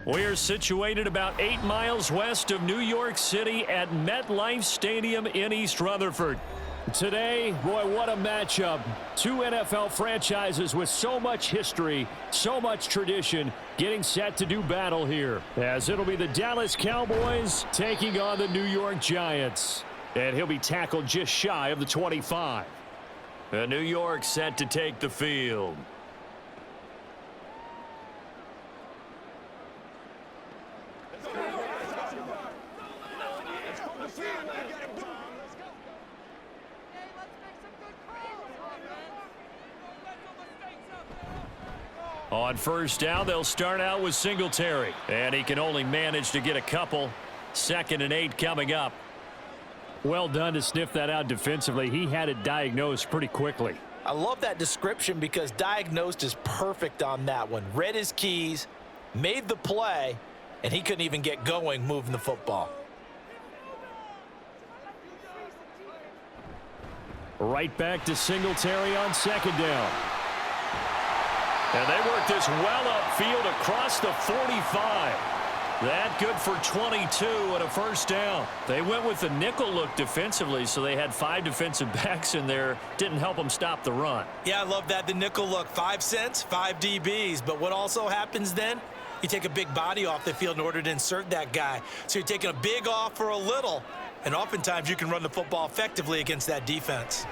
We're situated about 8 miles west of New York City at MetLife Stadium in East Rutherford. Today, boy, what a matchup. Two NFL franchises with so much history, so much tradition, getting set to do battle here. As it'll be the Dallas Cowboys taking on the New York Giants. And he'll be tackled just shy of the 25. And New York set to take the field. On first down, they'll start out with Singletary. And he can only manage to get a couple. 2nd and 8 coming up. Well done to sniff that out defensively. He had it diagnosed pretty quickly. I love that description because diagnosed is perfect on that one. Read his keys, made the play, and he couldn't even get going moving the football. Right back to Singletary on 2nd down. And they work this well upfield across the 45. That good for 22 and a first down. They went with the nickel look defensively, so they had 5 defensive backs in there. Didn't help them stop the run. Yeah, I love that, the nickel look. 5 cents, 5 DBs. But what also happens then? You take a big body off the field in order to insert that guy. So you're taking a big off for a little. And oftentimes you can run the football effectively against that defense.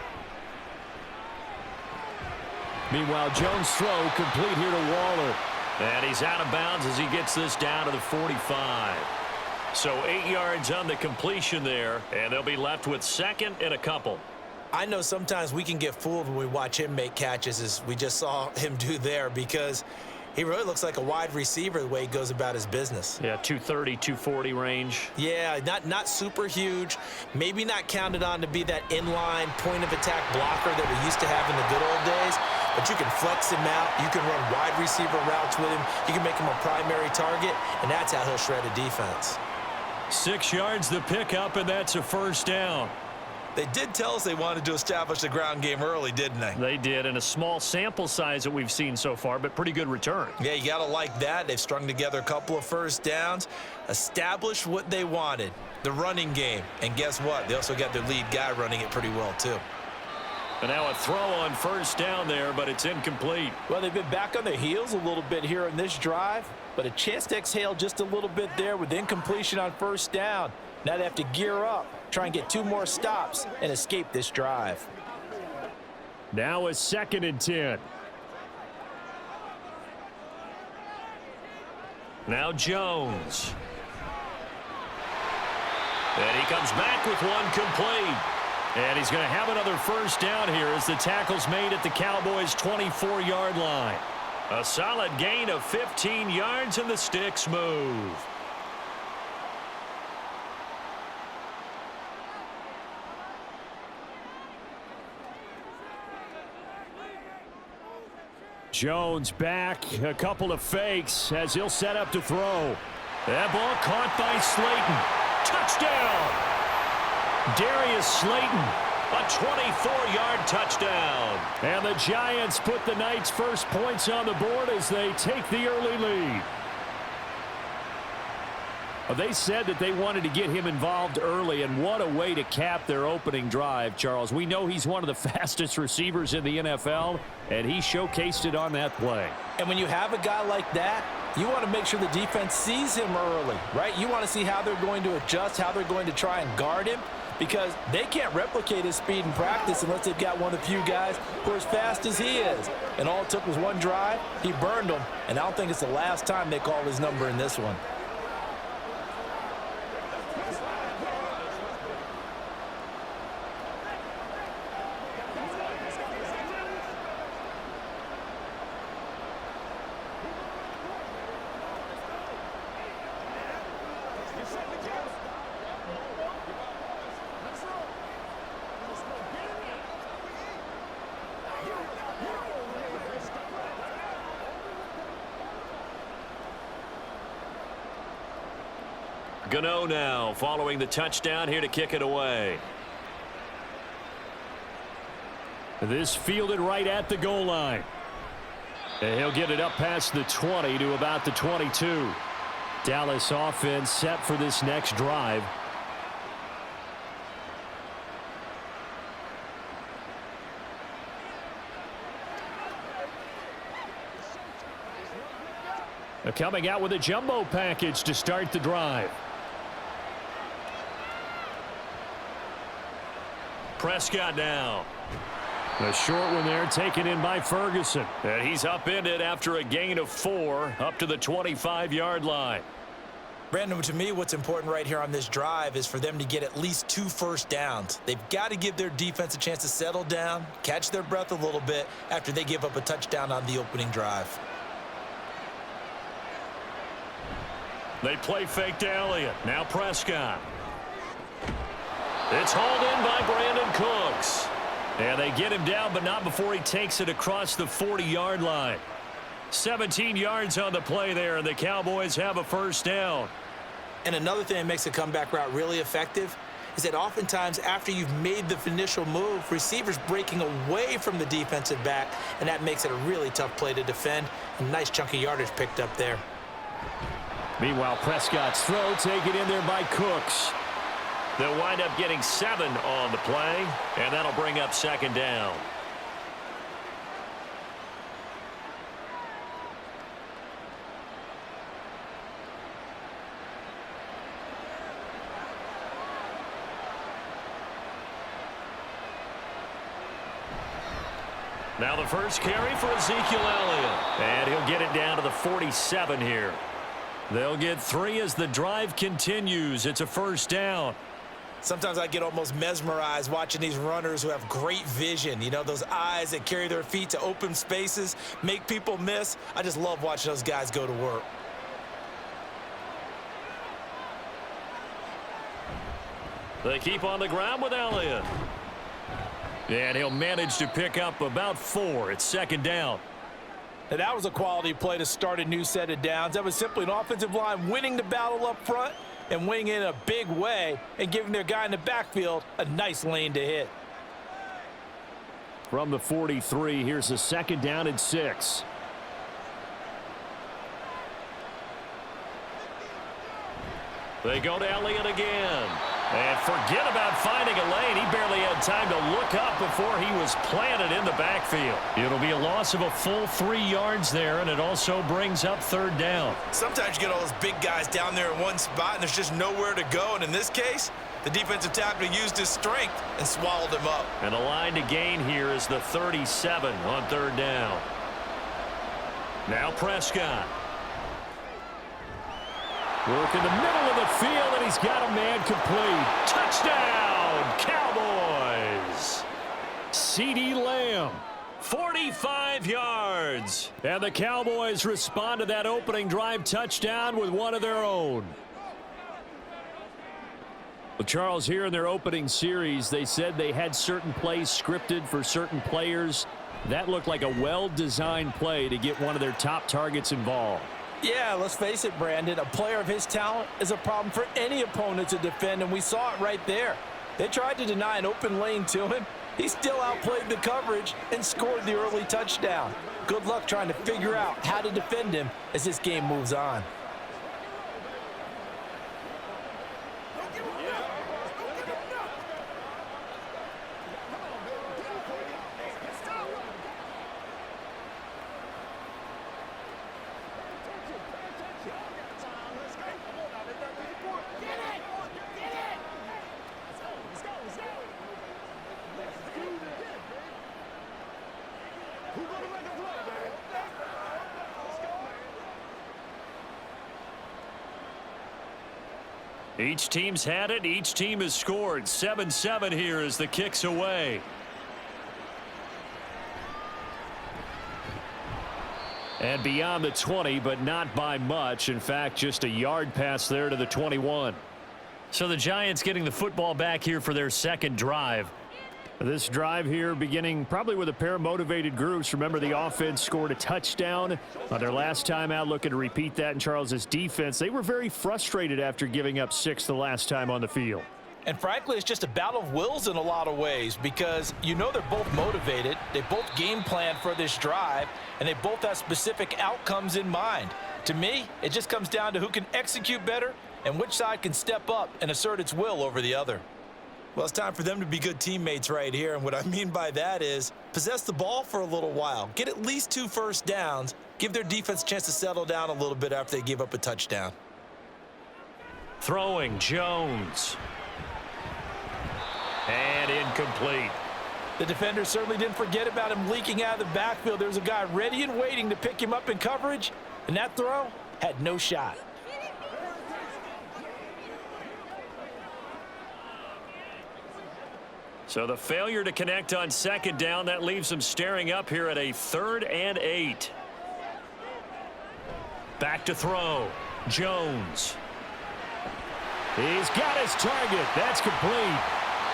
Meanwhile, Jones' throw complete here to Waller. And he's out of bounds as he gets this down to the 45. So 8 yards on the completion there, and they'll be left with 2nd and a couple. I know sometimes we can get fooled when we watch him make catches, as we just saw him do there, because he really looks like a wide receiver the way he goes about his business. Yeah, 230, 240 range. Yeah, not super huge. Maybe not counted on to be that inline point-of-attack blocker that we used to have in the good old days. But you can flex him out. You can run wide receiver routes with him. You can make him a primary target, and that's how he'll shred a defense. 6 yards the pickup, and that's a first down. They did tell us they wanted to establish the ground game early, didn't they? They did, and a small sample size that we've seen so far, but pretty good return. Yeah, you got to like that. They've strung together a couple of first downs, established what they wanted, the running game. And guess what? They also got their lead guy running it pretty well, too. And now a throw on first down there, but it's incomplete. Well, they've been back on their heels a little bit here in this drive, but a chance to exhale just a little bit there with incompletion on first down. Now they have to gear up, try and get 2 more stops, and escape this drive. Now a 2nd and 10. Now Jones. And he comes back with one complete. And he's going to have another first down here as the tackle's made at the Cowboys' 24-yard line. A solid gain of 15 yards, and the sticks move. Jones back, a couple of fakes as he'll set up to throw. That ball caught by Slayton. Touchdown! Darius Slayton, a 24-yard touchdown. And the Giants put the Knights' first points on the board as they take the early lead. They said that they wanted to get him involved early, and what a way to cap their opening drive, Charles. We know he's one of the fastest receivers in the NFL, and he showcased it on that play. And when you have a guy like that, you want to make sure the defense sees him early, right? You want to see how they're going to adjust, how they're going to try and guard him, because they can't replicate his speed in practice unless they've got one of the few guys who are as fast as he is. And all it took was one drive. He burned them, and I don't think it's the last time they call his number in this one. Gano now following the touchdown here to kick it away. This fielded right at the goal line. And he'll get it up past the 20 to about the 22. Dallas offense set for this next drive. They're coming out with a jumbo package to start the drive. Prescott now. A short one there taken in by Ferguson. And he's upended after a gain of 4 up to the 25-yard line. Brandon, to me, what's important right here on this drive is for them to get at least 2 first downs. They've got to give their defense a chance to settle down, catch their breath a little bit after they give up a touchdown on the opening drive. They play fake to Elliott. Now Prescott. It's hauled in by Brandon Cooks. And they get him down, but not before he takes it across the 40-yard line. 17 yards on the play there, and the Cowboys have a first down. And another thing that makes a comeback route really effective is that oftentimes after you've made the initial move, receivers breaking away from the defensive back, and that makes it a really tough play to defend. A nice chunk of yardage picked up there. Meanwhile, Prescott's throw taken in there by Cooks. They'll wind up getting 7 on the play, and that'll bring up second down. Now the first carry for Ezekiel Elliott, and he'll get it down to the 47 here. They'll get 3 as the drive continues. It's a first down. Sometimes I get almost mesmerized watching these runners who have great vision. You know, those eyes that carry their feet to open spaces, make people miss. I just love watching those guys go to work. They keep on the ground with Elliott. And he'll manage to pick up about 4. It's second down. Now, that was a quality play to start a new set of downs. That was simply an offensive line winning the battle up front and winning in a big way and giving their guy in the backfield a nice lane to hit. From the 43, here's a second down and 6. They go to Elliott again. And forget about finding a lane. He barely had time to look up before he was planted in the backfield. It'll be a loss of a full 3 yards there, and it also brings up third down. Sometimes you get all those big guys down there in one spot, and there's just nowhere to go. And in this case, the defensive tackle used his strength and swallowed him up. And the line to gain here is the 37 on third down. Now Prescott. Work in the middle of the field, and he's got a man complete. Touchdown, Cowboys! CeeDee Lamb, 45 yards. And the Cowboys respond to that opening drive touchdown with one of their own. Well, Charles, here in their opening series, they said they had certain plays scripted for certain players. That looked like a well-designed play to get one of their top targets involved. Yeah, let's face it, Brandon. A player of his talent is a problem for any opponent to defend, and we saw it right there. They tried to deny an open lane to him. He still outplayed the coverage and scored the early touchdown. Good luck trying to figure out how to defend him as this game moves on. Each team's had it. Each team has scored. 7-7 here as the kick's away. And beyond the 20, but not by much. In fact, just a yard pass there to the 21. So the Giants getting the football back here for their second drive. This drive here beginning probably with a pair of motivated groups. Remember, the offense scored a touchdown on their last time out, looking to repeat that in Charles's defense. They were very frustrated after giving up 6 the last time on the field. And frankly, it's just a battle of wills in a lot of ways because you know they're both motivated. They both game plan for this drive, and they both have specific outcomes in mind. To me, it just comes down to who can execute better and which side can step up and assert its will over the other. Well, it's time for them to be good teammates right here, and what I mean by that is possess the ball for a little while, get at least 2 first downs, give their defense a chance to settle down a little bit after they give up a touchdown. Throwing, Jones. And incomplete. The defender certainly didn't forget about him leaking out of the backfield. There was a guy ready and waiting to pick him up in coverage, and that throw had no shot. So the failure to connect on second down, that leaves them staring up here at a 3rd and 8. Back to throw. Jones. He's got his target. That's complete.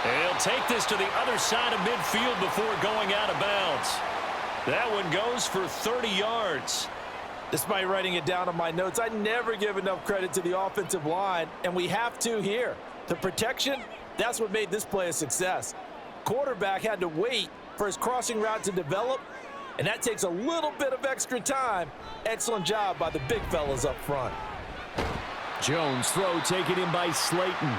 He'll take this to the other side of midfield before going out of bounds. That one goes for 30 yards. Despite writing it down on my notes, I never give enough credit to the offensive line, and we have to here. The protection, that's what made this play a success. Quarterback had to wait for his crossing route to develop, and that takes a little bit of extra time. Excellent job by the big fellas up front. Jones throw taken in by Slayton.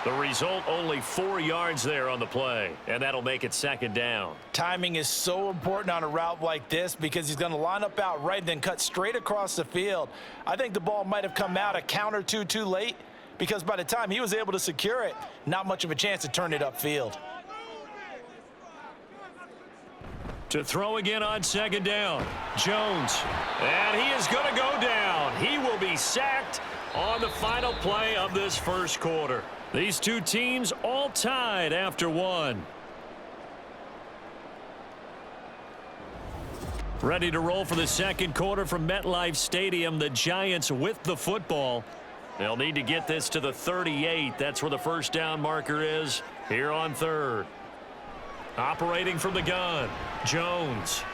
The result, only 4 yards there on the play, and that'll make it 2nd down. Timing is so important on a route like this because he's going to line up out right and then cut straight across the field. I think the ball might have come out a count or two too late because by the time he was able to secure it, not much of a chance to turn it upfield. To throw again on 2nd down. Jones. And he is going to go down. He will be sacked on the final play of this first quarter. These two teams all tied after 1. Ready to roll for the second quarter from MetLife Stadium. The Giants with the football. They'll need to get this to the 38. That's where the first down marker is here on 3rd. Operating from the gun, Jones.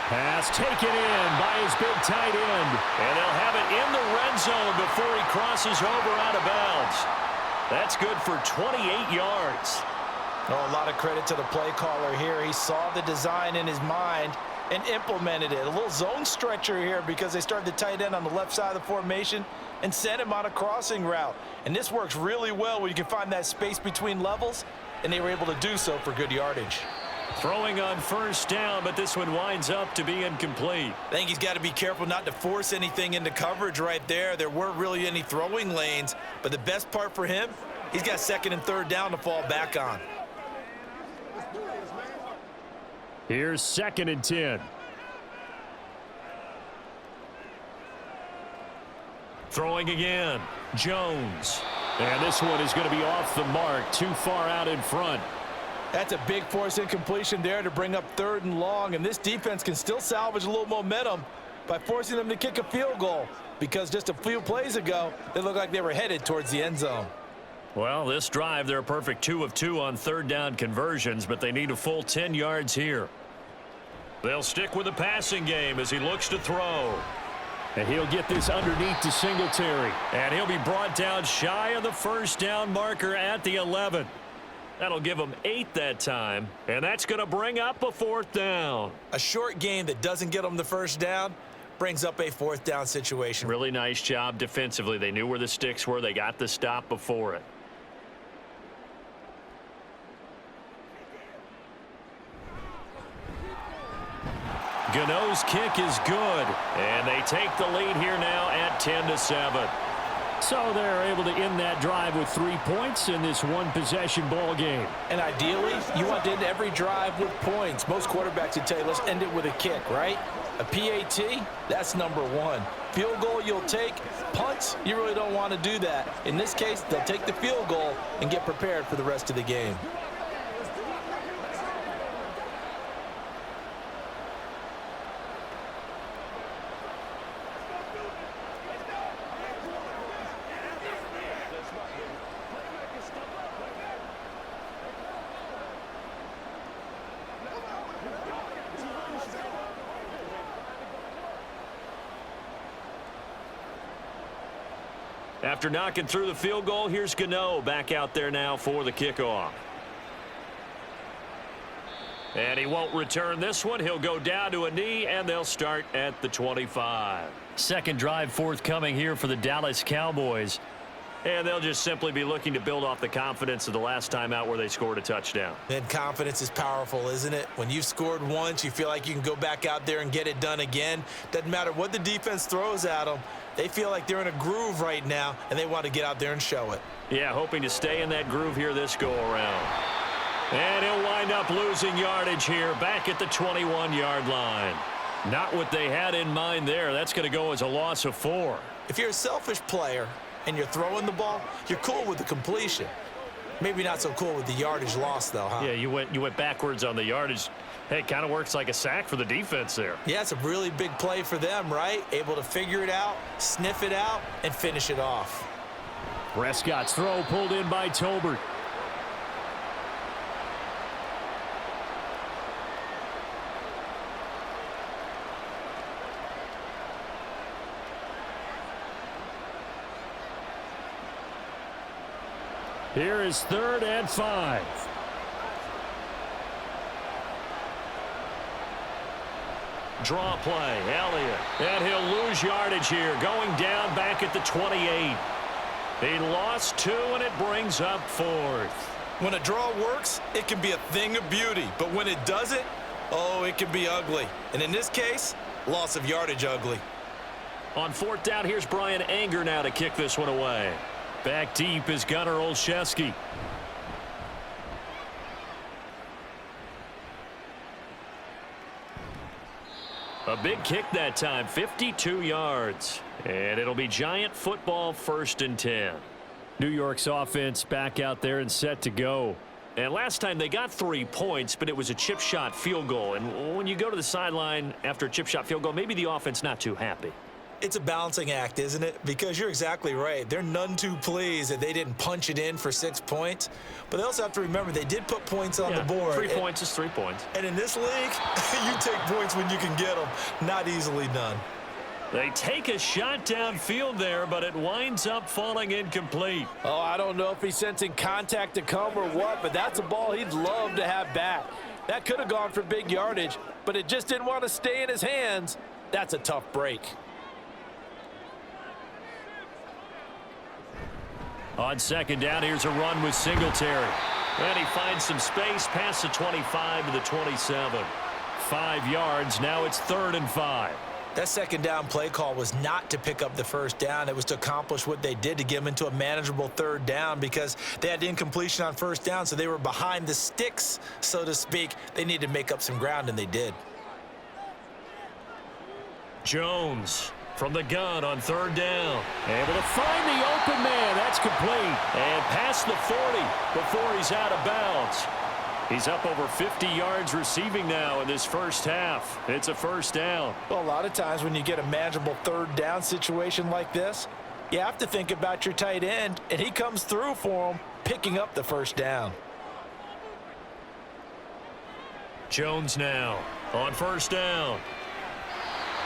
Pass taken in by his big tight end. And they'll have it in the red zone before he crosses over out of bounds. That's good for 28 yards. Oh, a lot of credit to the play caller here. He saw the design in his mind and implemented it. A little zone stretcher here because they started the tight end on the left side of the formation and sent him on a crossing route. And this works really well when you can find that space between levels, and they were able to do so for good yardage. Throwing on first down, but this one winds up to be incomplete. I think he's got to be careful not to force anything into coverage right there. There weren't really any throwing lanes, but the best part for him, he's got 2nd and 3rd down to fall back on. Here's 2nd and 10. Throwing again, Jones. And this one is going to be off the mark, too far out in front. That's a big force incompletion there to bring up 3rd and long, and this defense can still salvage a little momentum by forcing them to kick a field goal because just a few plays ago, they looked like they were headed towards the end zone. Well, this drive, they're a perfect 2 of 2 on 3rd down conversions, but they need a full 10 yards here. They'll stick with the passing game as he looks to throw. And he'll get this underneath to Singletary. And he'll be brought down shy of the first down marker at the 11. That'll give him 8 that time. And that's going to bring up a 4th down. A short game that doesn't get them the first down brings up a 4th down situation. Really nice job defensively. They knew where the sticks were. They got the stop before it. Gano's kick is good, and they take the lead here now at 10-7. So they're able to end that drive with 3 points in this one-possession ball game. And ideally, you want to end every drive with points. Most quarterbacks would tell you, let's end it with a kick, right? A PAT, that's number 1. Field goal you'll take. Punts, you really don't want to do that. In this case, they'll take the field goal and get prepared for the rest of the game. After knocking through the field goal, here's Gano back out there now for the kickoff. And he won't return this one. He'll go down to a knee, and they'll start at the 25. Second drive forthcoming here for the Dallas Cowboys. And they'll just simply be looking to build off the confidence of the last time out where they scored a touchdown. And confidence is powerful, isn't it? When you've scored once, you feel like you can go back out there and get it done again. Doesn't matter what the defense throws at them. They feel like they're in a groove right now, and they want to get out there and show it. Yeah, hoping to stay in that groove here this go-around. And he'll wind up losing yardage here back at the 21-yard line. Not what they had in mind there. That's going to go as a loss of 4. If you're a selfish player and you're throwing the ball, you're cool with the completion. Maybe not so cool with the yardage loss, though, huh? Yeah, you went backwards on the yardage. Hey, it kind of works like a sack for the defense there. Yeah, it's a really big play for them, right? Able to figure it out, sniff it out, and finish it off. Prescott's throw pulled in by Tolbert. Here is 3rd and 5. Draw play, Elliott. And he'll lose yardage here, going down back at the 28. He lost 2, and it brings up 4th. When a draw works, it can be a thing of beauty. But when it doesn't, oh, it can be ugly. And in this case, loss of yardage ugly. On 4th down, here's Brian Anger now to kick this one away. Back deep is Gunnar Olszewski. A big kick that time, 52 yards. And it'll be Giant football, 1st and 10. New York's offense back out there and set to go. And last time they got 3 points, but it was a chip shot field goal. And when you go to the sideline after a chip shot field goal, maybe the offense not too happy. It's a balancing act, isn't it? Because you're exactly right. They're none too pleased that they didn't punch it in for 6 points. But they also have to remember they did put points on the board. 3 points is 3 points. And in this league, you take points when you can get them. Not easily done. They take a shot downfield there, but it winds up falling incomplete. Oh, I don't know if he's sensing contact to come or what, but that's a ball he'd love to have back. That could have gone for big yardage, but it just didn't want to stay in his hands. That's a tough break. On 2nd down, here's a run with Singletary. And he finds some space past the 25 to the 27. 5 yards. Now it's 3rd and 5. That 2nd down play call was not to pick up the 1st down. It was to accomplish what they did to get them into a manageable 3rd down because they had incompletion on 1st down, so they were behind the sticks, so to speak. They needed to make up some ground, and they did. Jones from the gun on 3rd down. Able to find the open man. That's complete. And past the 40 before he's out of bounds. He's up over 50 yards receiving now in this first half. It's a 1st down. Well, a lot of times when you get a manageable 3rd down situation like this, you have to think about your tight end, and he comes through for him, picking up the 1st down. Jones now on 1st down.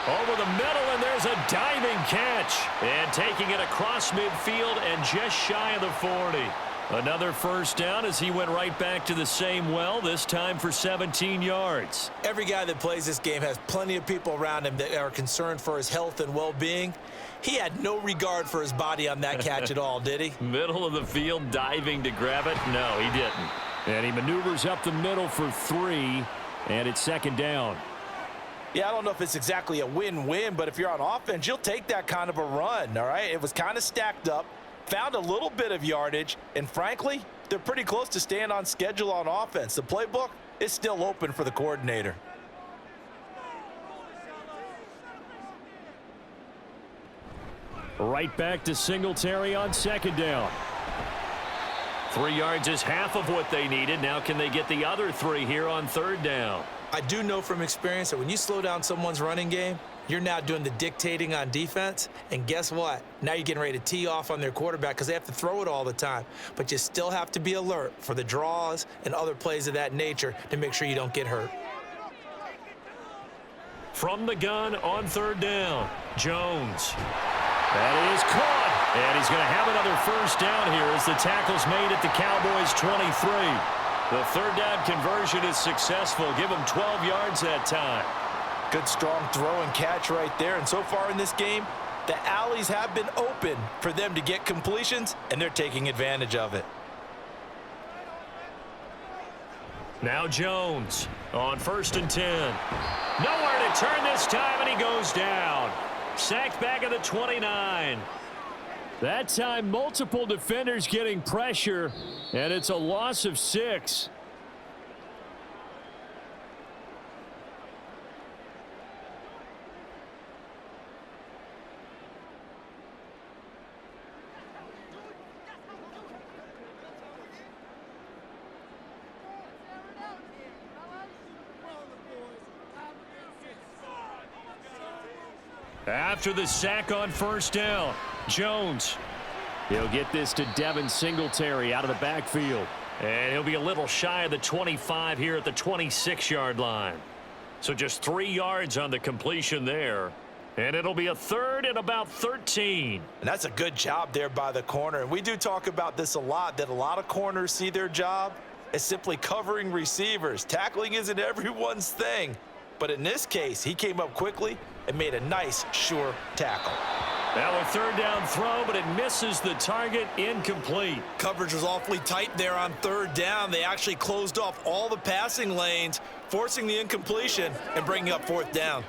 Over the middle, and there's a diving catch. And taking it across midfield and just shy of the 40. Another 1st down as he went right back to the same well, this time for 17 yards. Every guy that plays this game has plenty of people around him that are concerned for his health and well-being. He had no regard for his body on that catch at all, did he? Middle of the field, diving to grab it. No, he didn't. And he maneuvers up the middle for 3, and it's 2nd down. Yeah, I don't know if it's exactly a win-win, but if you're on offense, you'll take that kind of a run, all right? It was kind of stacked up, found a little bit of yardage, and frankly, they're pretty close to staying on schedule on offense. The playbook is still open for the coordinator. Right back to Singletary on 2nd down. 3 yards is half of what they needed. Now can they get the other 3 here on 3rd down? I do know from experience that when you slow down someone's running game, you're now doing the dictating on defense. And guess what? Now you're getting ready to tee off on their quarterback because they have to throw it all the time. But you still have to be alert for the draws and other plays of that nature to make sure you don't get hurt. From the gun on 3rd down, Jones. That is caught. And he's going to have another 1st down here as the tackle's made at the Cowboys' 23. The third down conversion is successful. Give him 12 yards that time. Good strong throw and catch right there. And so far in this game, the alleys have been open for them to get completions, and they're taking advantage of it. Now Jones on 1st and 10. Nowhere to turn this time, and he goes down. Sacked back at the 29. That time, multiple defenders getting pressure, and it's a loss of 6. After the sack on 1st down, Jones. He'll get this to Devin Singletary out of the backfield. And he'll be a little shy of the 25 here at the 26-yard line. So just 3 yards on the completion there. And it'll be a 3rd and about 13. And that's a good job there by the corner. And we do talk about this a lot, that a lot of corners see their job as simply covering receivers. Tackling isn't everyone's thing. But in this case, he came up quickly and made a nice, sure tackle. Now a 3rd down throw, but it misses the target, incomplete. Coverage was awfully tight there on 3rd down. They actually closed off all the passing lanes, forcing the incompletion and bringing up 4th down.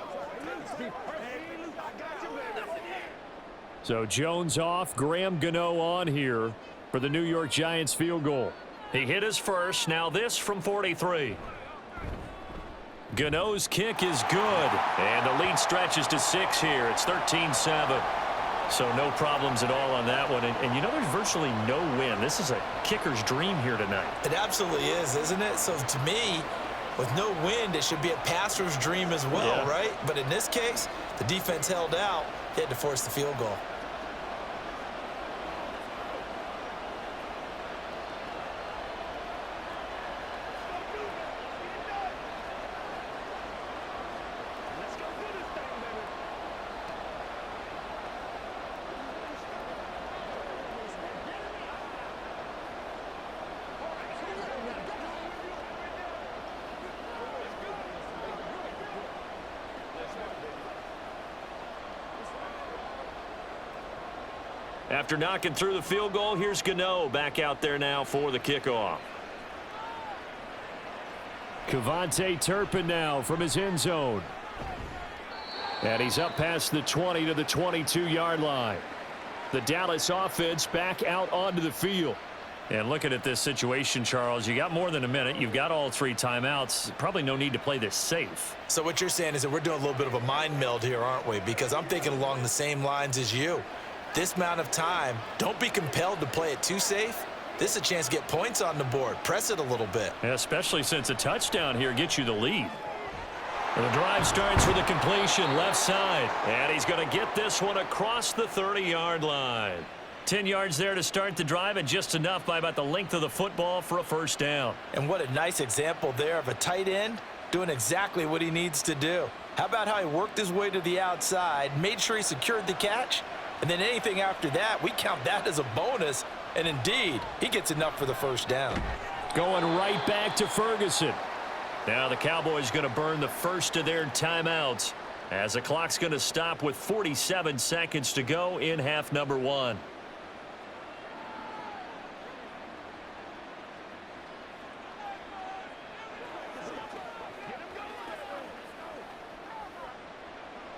So Jones off, Graham Gano on here for the New York Giants field goal. He hit his first, now this from 43. Gano's kick is good, and the lead stretches to 6 here. It's 13-7. So no problems at all on that one. And you know, there's virtually no win. This is a kicker's dream here tonight. It absolutely is, isn't it? So to me, with no wind, it should be a passer's dream as well, right? But in this case, the defense held out. They had to force the field goal. After knocking through the field goal, here's Gano back out there now for the kickoff. Kevontae Turpin now from his end zone. And he's up past the 20 to the 22-yard line. The Dallas offense back out onto the field. And looking at this situation, Charles, you got more than a minute. You've got all 3 timeouts. Probably no need to play this safe. So what you're saying is that we're doing a little bit of a mind meld here, aren't we? Because I'm thinking along the same lines as you. This amount of time, don't be compelled to play it too safe. This is a chance to get points on the board. Press it a little bit. Yeah, especially since a touchdown here gets you the lead. And the drive starts with a completion left side. And he's going to get this one across the 30-yard line. 10 yards there to start the drive, and just enough by about the length of the football for a 1st down. And what a nice example there of a tight end doing exactly what he needs to do. How about how he worked his way to the outside, made sure he secured the catch, and then anything after that, we count that as a bonus. And indeed, he gets enough for the 1st down. Going right back to Ferguson. Now the Cowboys going to burn the first of their timeouts as the clock's going to stop with 47 seconds to go in half number 1.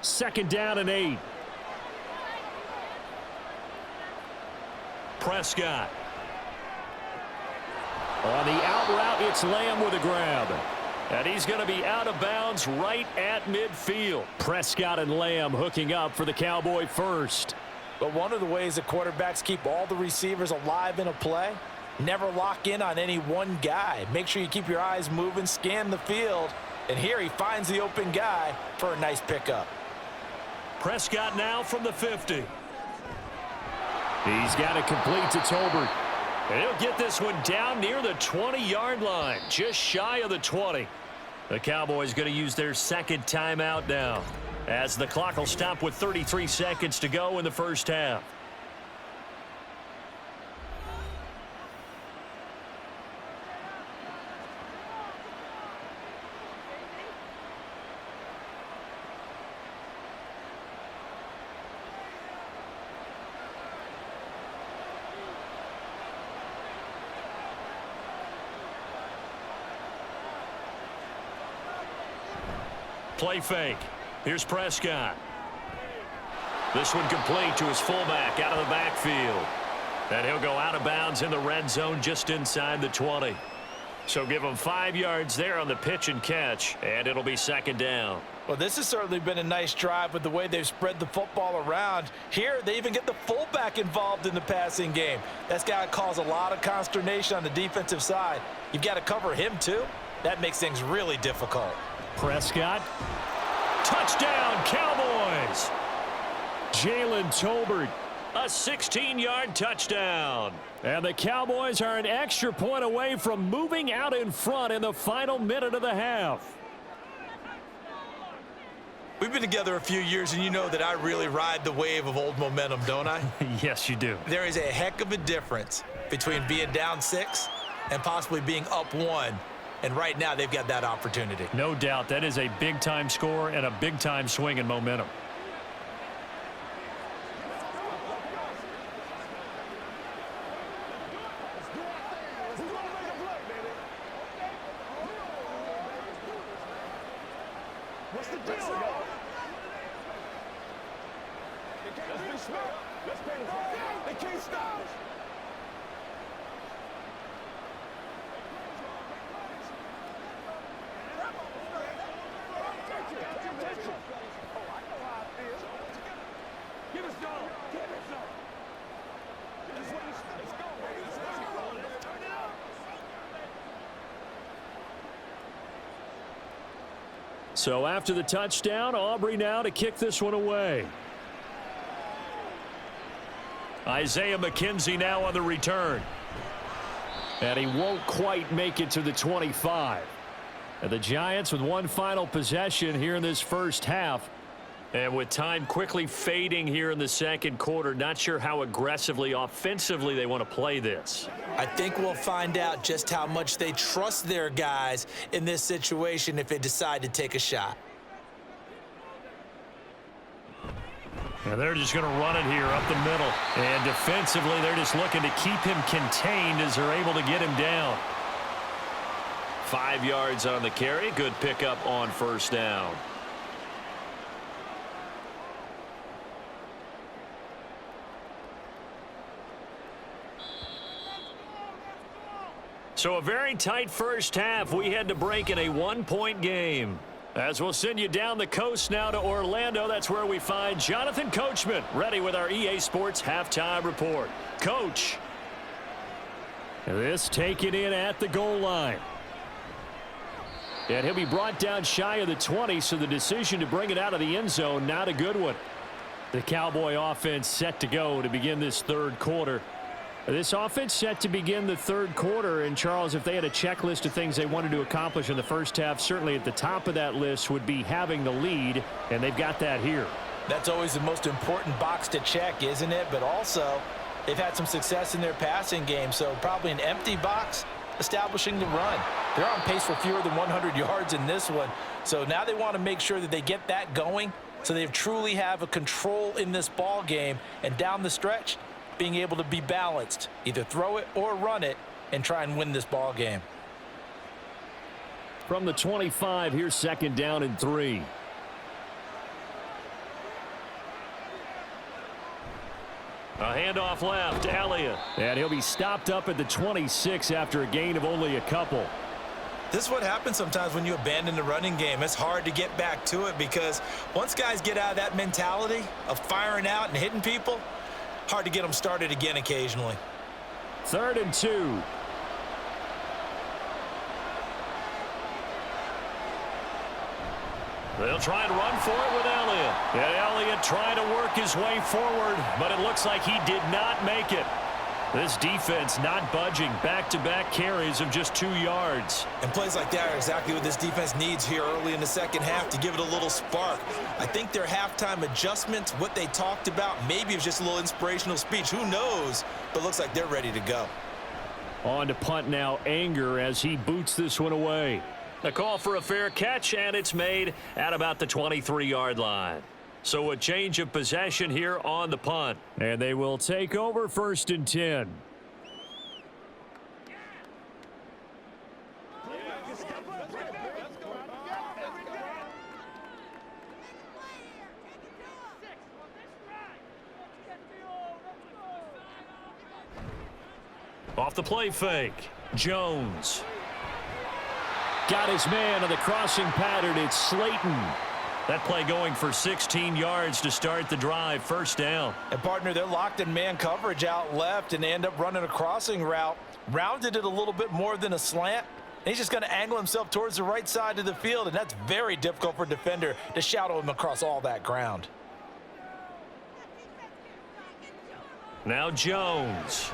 Second down and 8. Prescott. On the out route, it's Lamb with a grab. And he's going to be out of bounds right at midfield. Prescott and Lamb hooking up for the Cowboy first. But one of the ways the quarterbacks keep all the receivers alive in a play, never lock in on any one guy. Make sure you keep your eyes moving, scan the field. And here he finds the open guy for a nice pickup. Prescott now from the 50. He's got it complete to Tolbert. And he'll get this one down near the 20-yard line, just shy of the 20. The Cowboys going to use their second timeout now, as the clock will stop with 33 seconds to go in the 1st half. play fake. Here's Prescott. This one complete to his fullback out of the backfield. And he'll go out of bounds in the red zone just inside the 20. So give him 5 yards there on the pitch and catch, and it'll be second down. Well, this has certainly been a nice drive with the way they've spread the football around. Here, they even get the fullback involved in the passing game. That's got to cause a lot of consternation on the defensive side. You've got to cover him, too. That makes things really difficult. Prescott. Touchdown, Cowboys. Jalen Tolbert, a 16-yard touchdown. And the Cowboys are an extra point away from moving out in front in the final minute of the half. We've been together a few years, and you know that I really ride the wave of old momentum, don't I? Yes, you do. There is a heck of a difference between being down 6 and possibly being up 1. And right now, they've got that opportunity. No doubt. That is a big-time score and a big-time swing in momentum. What's the deal, y'all? Let's be smart. Let's pay the price. They can't stop us. Give us zone. Give us zone. Let's go, baby. Let's go. Let's turn it up. So after the touchdown, Aubrey now to kick this one away. Isaiah McKenzie now on the return. And he won't quite make it to the 25. And the Giants with one final possession here in this first half. And with time quickly fading here in the second quarter, not sure how aggressively, offensively they want to play this. I think we'll find out just how much they trust their guys in this situation if they decide to take a shot. And they're just going to run it here up the middle. And defensively, they're just looking to keep him contained as they're able to get him down. 5 yards on the carry. Good pickup on first down. So a very tight first half. We had to break in a one-point game. As we'll send you down the coast now to Orlando, that's where we find Jonathan Coachman ready with our EA Sports halftime report. Coach. This taken in at the goal line. And he'll be brought down shy of the 20, so the decision to bring it out of the end zone, not a good one. The Cowboy offense set to go to begin this third quarter. This offense set to begin the third quarter, and Charles, if they had a checklist of things they wanted to accomplish in the first half, certainly at the top of that list would be having the lead, and they've got that here. That's always the most important box to check, isn't it? But also, they've had some success in their passing game, so probably an empty box establishing the run. They're on pace for fewer than 100 yards in this one, so now they want to make sure that they get that going so they truly have a control in this ball game, and down the stretch, being able to be balanced, either throw it or run it, and try and win this ball game. From the 25, here's second down and 3. A handoff left, Elliott. And he'll be stopped up at the 26 after a gain of only a couple. This is what happens sometimes when you abandon the running game. It's hard to get back to it because once guys get out of that mentality of firing out and hitting people, hard to get them started again occasionally. 3rd and 2. They'll try and run for it with Elliott. And Elliott trying to work his way forward, but it looks like he did not make it. This defense not budging. Back-to-back carries of just 2 yards. And plays like that are exactly what this defense needs here early in the second half to give it a little spark. I think their halftime adjustments, what they talked about, maybe it was just a little inspirational speech. Who knows? But looks like they're ready to go. On to punt now, Anger, as he boots this one away. A call for a fair catch, and it's made at about the 23-yard line. So a change of possession here on the punt. And they will take over 1st and 10. Off the play fake. Jones. Got his man on the crossing pattern. It's Slayton. That play going for 16 yards to start the drive. First down. And, partner, they're locked in man coverage out left, and they end up running a crossing route. Rounded it a little bit more than a slant. And he's just going to angle himself towards the right side of the field, and that's very difficult for a defender to shadow him across all that ground. Now Jones.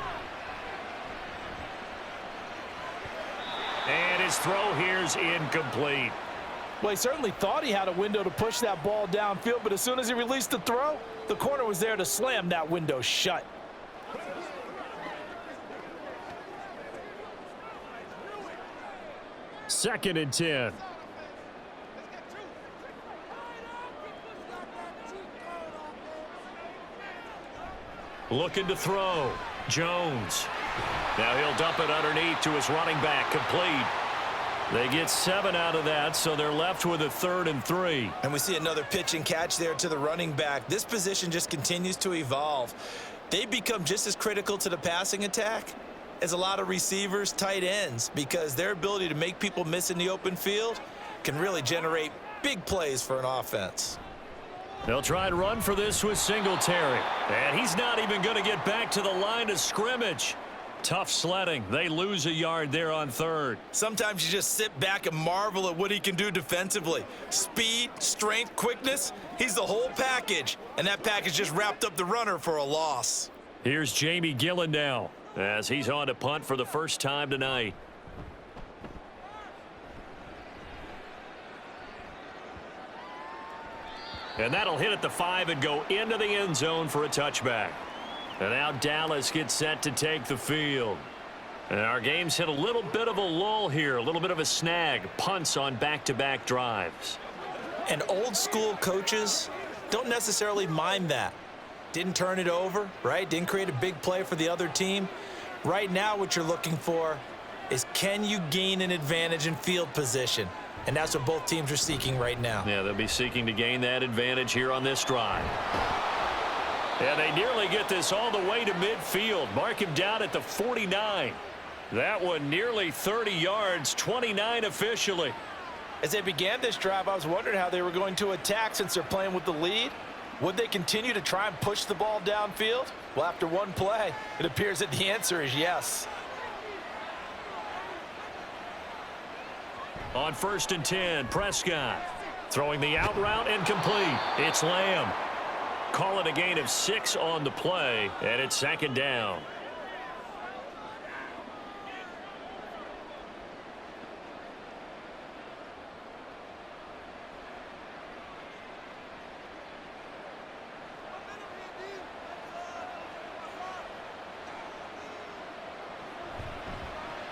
And his throw here's incomplete. Well, he certainly thought he had a window to push that ball downfield, but as soon as he released the throw, the corner was there to slam that window shut. Second and 10. Looking to throw. Jones. Now he'll dump it underneath to his running back. Complete. They get 7 out of that, so they're left with a 3rd and 3. And we see another pitch and catch there to the running back. This position just continues to evolve. They become just as critical to the passing attack as a lot of receivers, tight ends, because their ability to make people miss in the open field can really generate big plays for an offense. They'll try and run for this with Singletary. And he's not even going to get back to the line of scrimmage. Tough sledding. They lose a yard there on 3rd. Sometimes you just sit back and marvel at what he can do defensively. Speed, strength, quickness, he's the whole package. And that package just wrapped up the runner for a loss. Here's Jamie Gillen now as he's on to punt for the first time tonight. And that'll hit at the 5 and go into the end zone for a touchback. And now Dallas gets set to take the field. And our game's hit a little bit of a lull here, a little bit of a snag. Punts on back-to-back drives. And old school coaches don't necessarily mind that. Didn't turn it over, right? Didn't create a big play for the other team. Right now what you're looking for is, can you gain an advantage in field position? And that's what both teams are seeking right now. Yeah, they'll be seeking to gain that advantage here on this drive. And they nearly get this all the way to midfield. Mark him down at the 49. That one nearly 30 yards, 29 officially. As they began this drive, I was wondering how they were going to attack since they're playing with the lead. Would they continue to try and push the ball downfield? Well, after one play, it appears that the answer is yes. On 1st and 10, Prescott throwing the out route incomplete. It's Lamb. Call it a gain of 6 on the play, and it's 2nd down.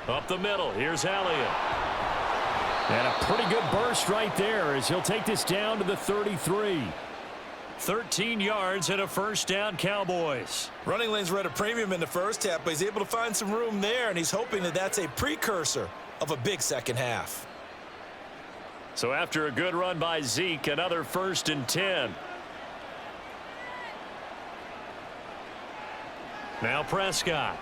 Up the middle, here's Elliott. And a pretty good burst right there as he'll take this down to the 33. 13 yards and a first down, Cowboys. Running lanes were at a premium in the first half, but he's able to find some room there, and he's hoping that that's a precursor of a big second half. So after a good run by Zeke, another 1st and 10. Now Prescott.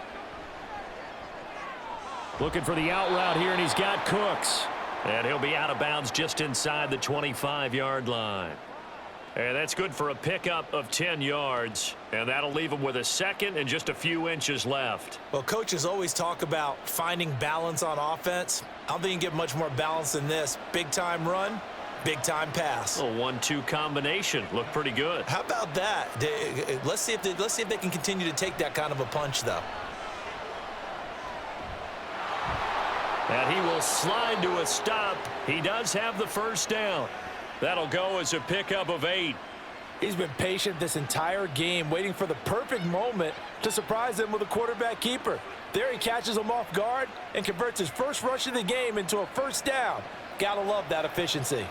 Looking for the out route here, and he's got Cooks. And he'll be out of bounds just inside the 25-yard line. And that's good for a pickup of 10 yards. And that'll leave him with a 2nd and just a few inches left. Well, coaches always talk about finding balance on offense. I don't think you can get much more balance than this. Big-time run, big-time pass. A 1-2 combination. Looked pretty good. How about that? Let's see if they can continue to take that kind of a punch, though. And he will slide to a stop. He does have the first down. That'll go as a pickup of 8. He's been patient this entire game, waiting for the perfect moment to surprise them with a quarterback keeper. There he catches him off guard and converts his first rush of the game into a first down. Gotta love that efficiency.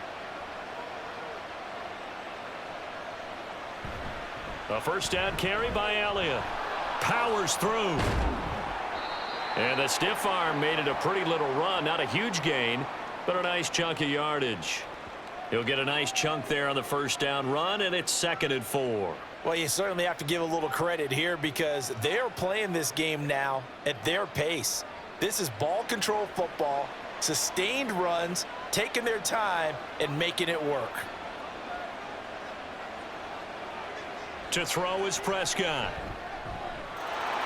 A first down carry by Elliott. Powers through. And the stiff arm made it a pretty little run. Not a huge gain, but a nice chunk of yardage. He'll get a nice chunk there on the first down run, and it's 2nd and 4. Well, you certainly have to give a little credit here because they're playing this game now at their pace. This is ball control football, sustained runs, taking their time and making it work. To throw is Prescott.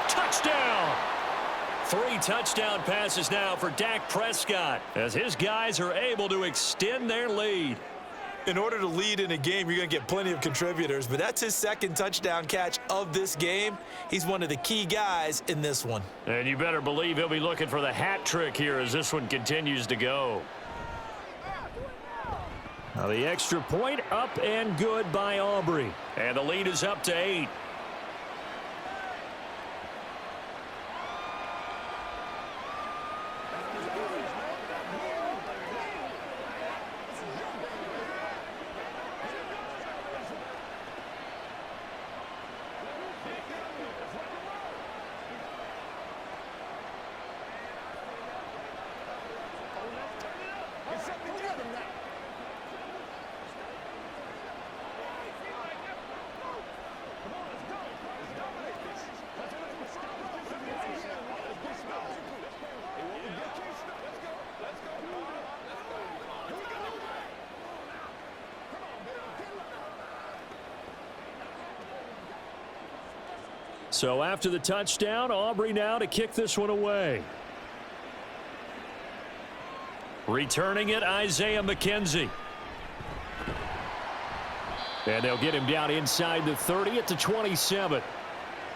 Touchdown! 3 touchdown passes now for Dak Prescott as his guys are able to extend their lead. In order to lead in a game, you're going to get plenty of contributors, but that's his 2nd touchdown catch of this game. He's one of the key guys in this one. And you better believe he'll be looking for the hat trick here as this one continues to go. Now the extra point up and good by Aubrey. And the lead is up to 8. So after the touchdown, Aubrey now to kick this one away. Returning it, Isaiah McKenzie. And they'll get him down inside the 30 at the 27.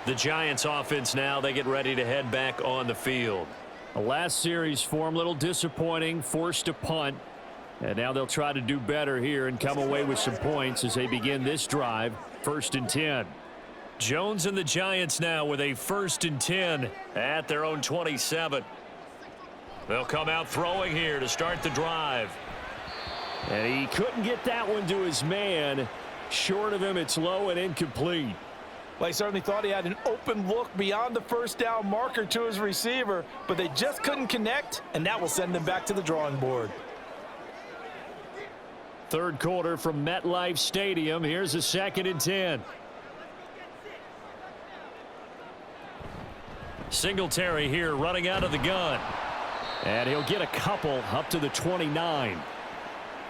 The Giants offense now, they get ready to head back on the field. The last series for him, a little disappointing, forced a punt. And now they'll try to do better here and come away with some points as they begin this drive, 1st and 10. Jones and the Giants now with a 1st and 10 at their own 27. They'll come out throwing here to start the drive. And he couldn't get that one to his man. Short of him, it's low and incomplete. Well, he certainly thought he had an open look beyond the first down marker to his receiver, but they just couldn't connect, and that will send them back to the drawing board. 3rd quarter from MetLife Stadium. Here's a 2nd and 10. Singletary here running out of the gun. And he'll get a couple up to the 29.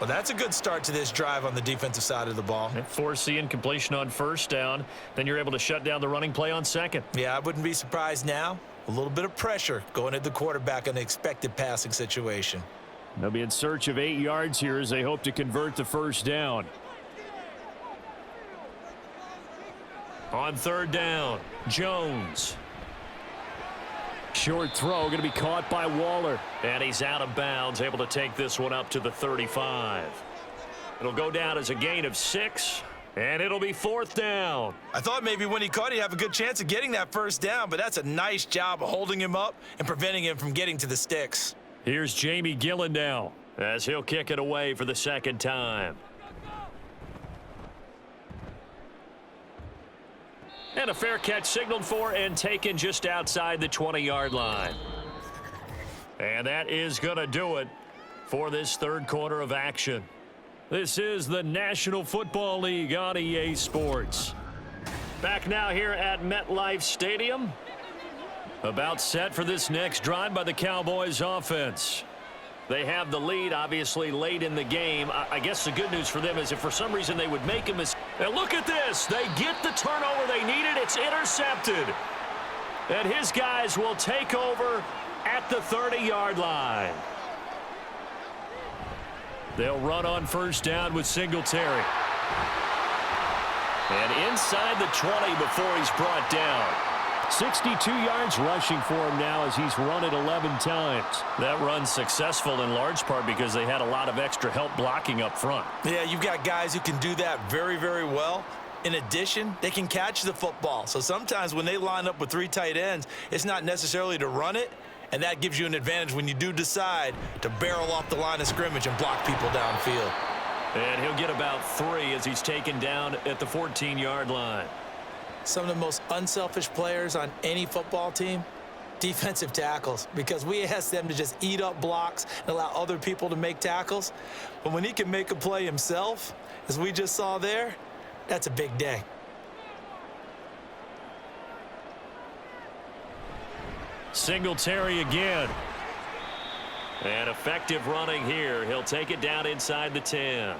Well, that's a good start to this drive on the defensive side of the ball. And force the incompletion on 1st down. Then you're able to shut down the running play on 2nd. Yeah, I wouldn't be surprised now. A little bit of pressure going at the quarterback in the expected passing situation. They'll be in search of 8 yards here as they hope to convert the 1st down. On 3rd down, Jones. Short throw going to be caught by Waller. And he's out of bounds, able to take this one up to the 35. It'll go down as a gain of 6, and it'll be 4th down. I thought maybe when he caught, he'd have a good chance of getting that 1st down, but that's a nice job of holding him up and preventing him from getting to the sticks. Here's Jamie Gillen now as he'll kick it away for the 2nd time. And a fair catch signaled for and taken just outside the 20-yard line. And that is going to do it for this 3rd quarter of action. This is the National Football League on EA Sports. Back now here at MetLife Stadium. About set for this next drive by the Cowboys offense. They have the lead, obviously, late in the game. I guess the good news for them is if for some reason they would make a mistake. And look at this. They get the turnover they needed. It's intercepted. And his guys will take over at the 30-yard line. They'll run on 1st down with Singletary. And inside the 20 before he's brought down. 62 yards rushing for him now as he's run it 11 times. That run's successful in large part because they had a lot of extra help blocking up front. Yeah, you've got guys who can do that very, very well. In addition, they can catch the football. So sometimes when they line up with 3 tight ends, it's not necessarily to run it, and that gives you an advantage when you do decide to barrel off the line of scrimmage and block people downfield. And he'll get about 3 as he's taken down at the 14-yard line. Some of the most unselfish players on any football team, Defensive tackles, because we ask them to just eat up blocks and allow other people to make tackles. But when he can make a play himself, as we just saw there, that's a big day. Singletary again. And effective running here. He'll take it down inside the 10.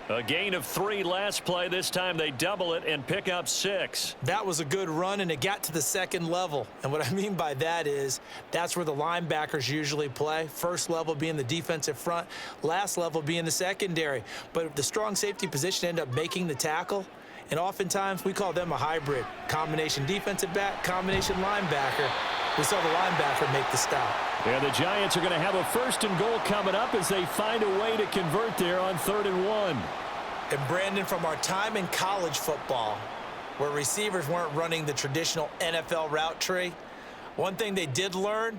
A gain of 3 last play. This time they double it and pick up 6. That was a good run, and it got to the second level. And what I mean by that is that's where the linebackers usually play. First level being the defensive front, last level being the secondary. But the strong safety position ended up making the tackle. And oftentimes we call them a hybrid. Combination defensive back, combination linebacker. We saw the linebacker make the stop. And the Giants are going to have a 1st and goal coming up as they find a way to convert there on 3rd and 1. And Brandon, from our time in college football, where receivers weren't running the traditional NFL route tree, one thing they did learn,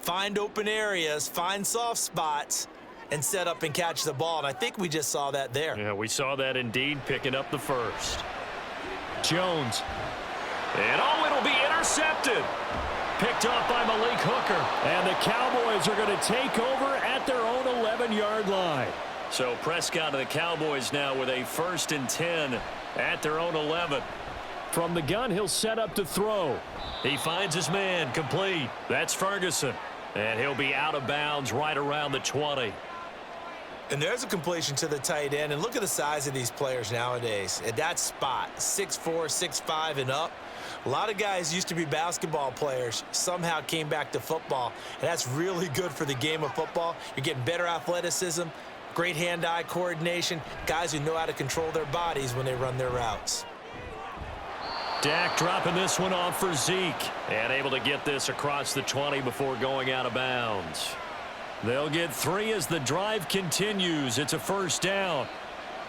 find open areas, find soft spots, and set up and catch the ball. And I think we just saw that there. Yeah, we saw that indeed, picking up the 1st. Jones. And it'll be intercepted. Picked off by Malik Hooker. And the Cowboys are going to take over at their own 11-yard line. So Prescott and the Cowboys now with a 1st and 10 at their own 11. From the gun, he'll set up to throw. He finds his man, complete. That's Ferguson. And he'll be out of bounds right around the 20. And there's a completion to the tight end. And look at the size of these players nowadays. At that spot, 6'4", 6'5", and up. A lot of guys used to be basketball players, somehow came back to football. And that's really good for the game of football. You're getting better athleticism, great hand-eye coordination, guys who know how to control their bodies when they run their routes. Dak dropping this one off for Zeke. And able to get this across the 20 before going out of bounds. They'll get 3 as the drive continues. It's a 1st down.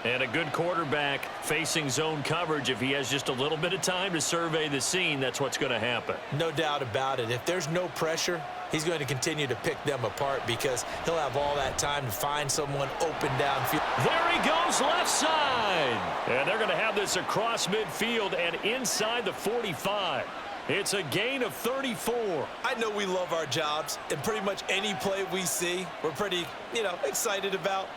And a good quarterback facing zone coverage. If he has just a little bit of time to survey the scene, that's what's going to happen. No doubt about it. If there's no pressure, he's going to continue to pick them apart because he'll have all that time to find someone open downfield. There he goes, left side. And they're going to have this across midfield and inside the 45. It's a gain of 34. I know we love our jobs, and pretty much any play we see, we're pretty, excited about.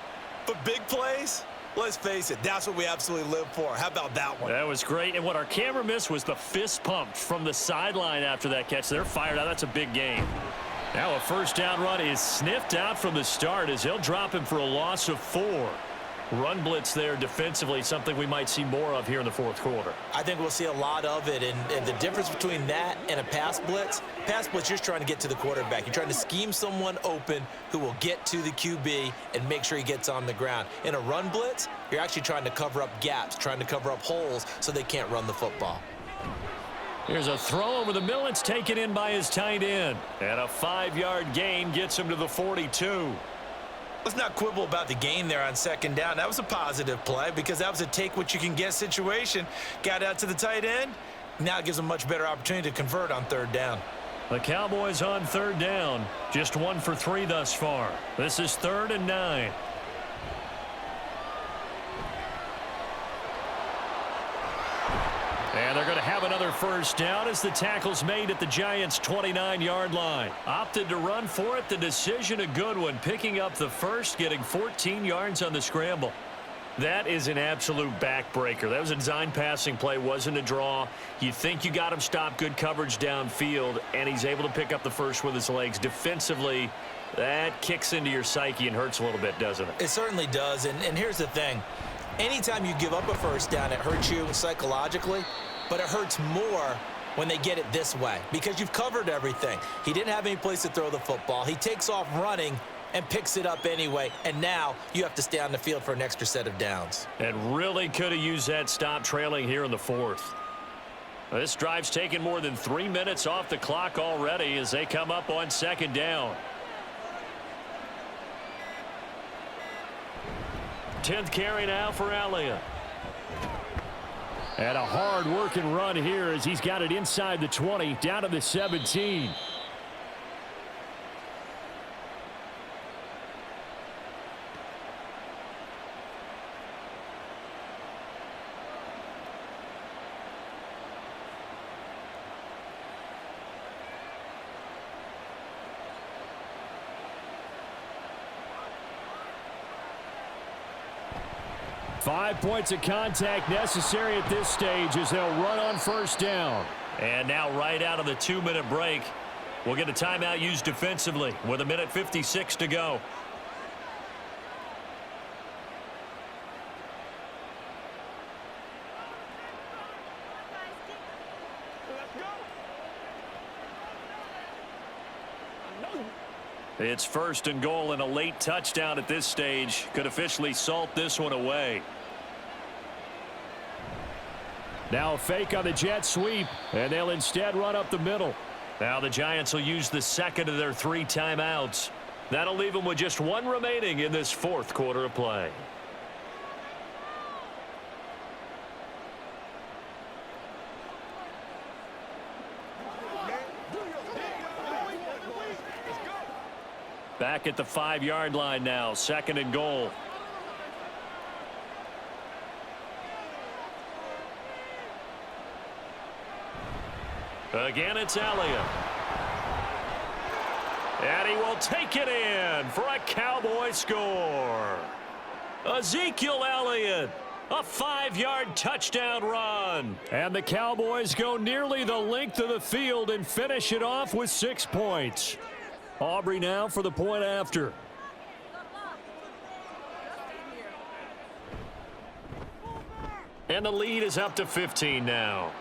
But big plays, let's face it, that's what we absolutely live for. How about that one? That was great. And what our camera missed was the fist pump from the sideline after that catch. They're fired out. That's a big gain. Now a 1st down run is sniffed out from the start as he'll drop him for a loss of 4. Run blitz there defensively, something we might see more of here in the 4th quarter. I think we'll see a lot of it, and the difference between that and a pass blitz, you're just trying to get to the quarterback. You're trying to scheme someone open who will get to the QB and make sure he gets on the ground. In a run blitz, you're actually trying to cover up gaps, trying to cover up holes so they can't run the football. Here's a throw over the middle. It's taken in by his tight end. And a 5-yard gain gets him to the 42. Let's not quibble about the gain there on 2nd down. That was a positive play because that was a take-what-you-can-get situation. Got out to the tight end. Now it gives them a much better opportunity to convert on 3rd down. The Cowboys on 3rd down. Just 1 for 3 thus far. This is 3rd and 9. And they're going to have another 1st down as the tackle's made at the Giants' 29-yard line. Opted to run for it. The decision a good one. Picking up the 1st, getting 14 yards on the scramble. That is an absolute backbreaker. That was a design passing play. Wasn't a draw. You think you got him stopped. Good coverage downfield. And he's able to pick up the 1st with his legs. Defensively, that kicks into your psyche and hurts a little bit, doesn't it? It certainly does. And here's the thing. Anytime you give up a 1st down, it hurts you psychologically, but it hurts more when they get it this way because you've covered everything. He didn't have any place to throw the football. He takes off running and picks it up anyway, and now you have to stay on the field for an extra set of downs. And really could have used that stop trailing here in the 4th. This drive's taken more than 3 minutes off the clock already as they come up on 2nd down. 10th carry now for Elliott. And a hard-working run here as he's got it inside the 20, down to the 17. 5 points of contact necessary at this stage as they'll run on first down. And now right out of the 2-minute break, we'll get a timeout used defensively with 1:56 to go. It's 1st and goal, and a late touchdown at this stage could officially salt this one away. Now a fake on the jet sweep, and they'll instead run up the middle. Now the Giants will use the second of their 3 timeouts. That'll leave them with just 1 remaining in this 4th quarter of play. Back at the 5-yard line now, 2nd and goal. Again, it's Elliott. And he will take it in for a Cowboy score. Ezekiel Elliott, a 5-yard touchdown run. And the Cowboys go nearly the length of the field and finish it off with 6 points. Aubrey now for the point after. And the lead is up to 15 now.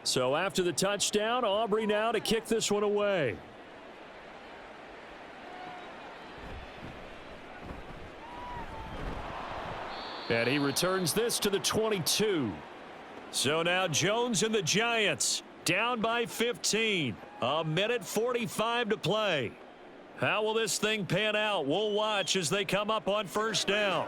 So after the touchdown, Aubrey now to kick this one away. And he returns this to the 22. So now Jones and the Giants down by 15. 1:45 to play. How will this thing pan out? We'll watch as they come up on first down.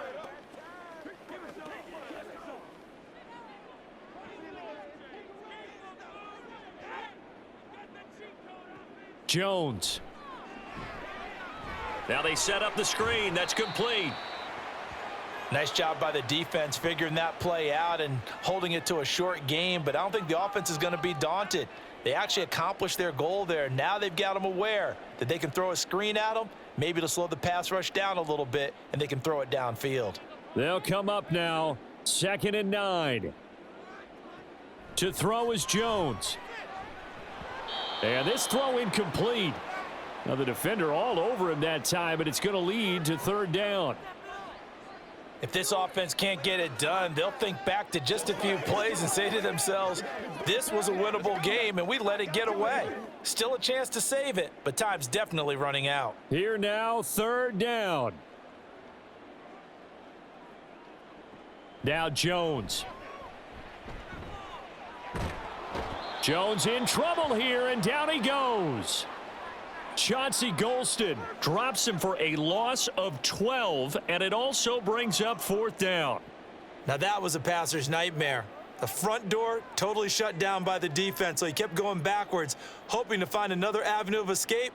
Jones. Now they set up the screen. That's complete. Nice job by the defense figuring that play out and holding it to a short game, but I don't think the offense is going to be daunted. They actually accomplished their goal there. Now they've got them aware that they can throw a screen at them, maybe to slow the pass rush down a little bit, and they can throw it downfield. They'll come up now, 2nd and 9. To throw is Jones. And this throw incomplete. Now the defender all over him that time, but it's going to lead to 3rd down. If this offense can't get it done, they'll think back to just a few plays and say to themselves, this was a winnable game and we let it get away. Still a chance to save it, but time's definitely running out. Here now, 3rd down. Now Jones. Jones in trouble here, and down he goes. Chauncey Golston drops him for a loss of 12, and it also brings up 4th down. Now that was a passer's nightmare. The front door totally shut down by the defense, so he kept going backwards, hoping to find another avenue of escape.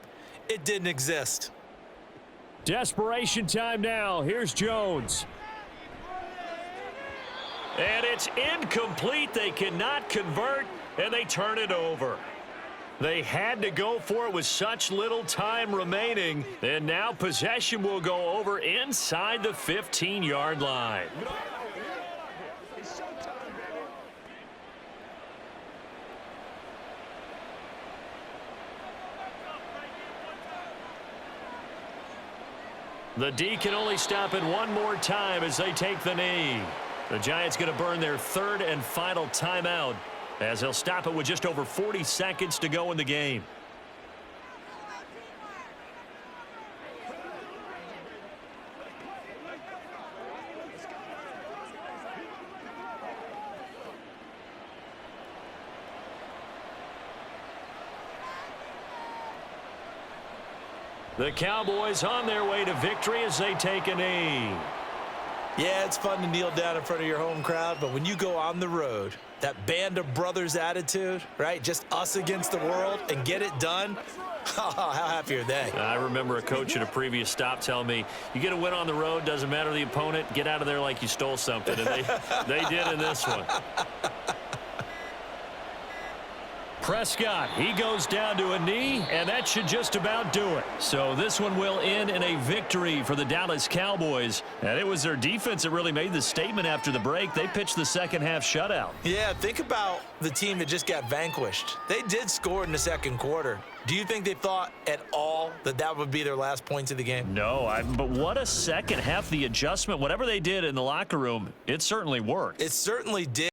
It didn't exist. Desperation time now. Here's Jones. And it's incomplete. They cannot convert, and they turn it over. They had to go for it with such little time remaining, and now possession will go over inside the 15-yard line. The D can only stop it one more time as they take the knee. The Giants going to burn their 3rd and final timeout, as they'll stop it with just over 40 seconds to go in the game. The Cowboys on their way to victory as they take a knee. Yeah, it's fun to kneel down in front of your home crowd, but when you go on the road, that band of brothers attitude, right? Just us against the world and get it done. Oh, how happy are they? I remember a coach at a previous stop telling me, you get a win on the road, doesn't matter the opponent, get out of there like you stole something. And they did in this one. Prescott, he goes down to a knee, and that should just about do it. So this one will end in a victory for the Dallas Cowboys. And it was their defense that really made the statement after the break. They pitched the second half shutout. Yeah, think about the team that just got vanquished. They did score in the second quarter. Do you think they thought at all that that would be their last points of the game? No, but what a second half. The adjustment, whatever they did in the locker room, it certainly worked. It certainly did.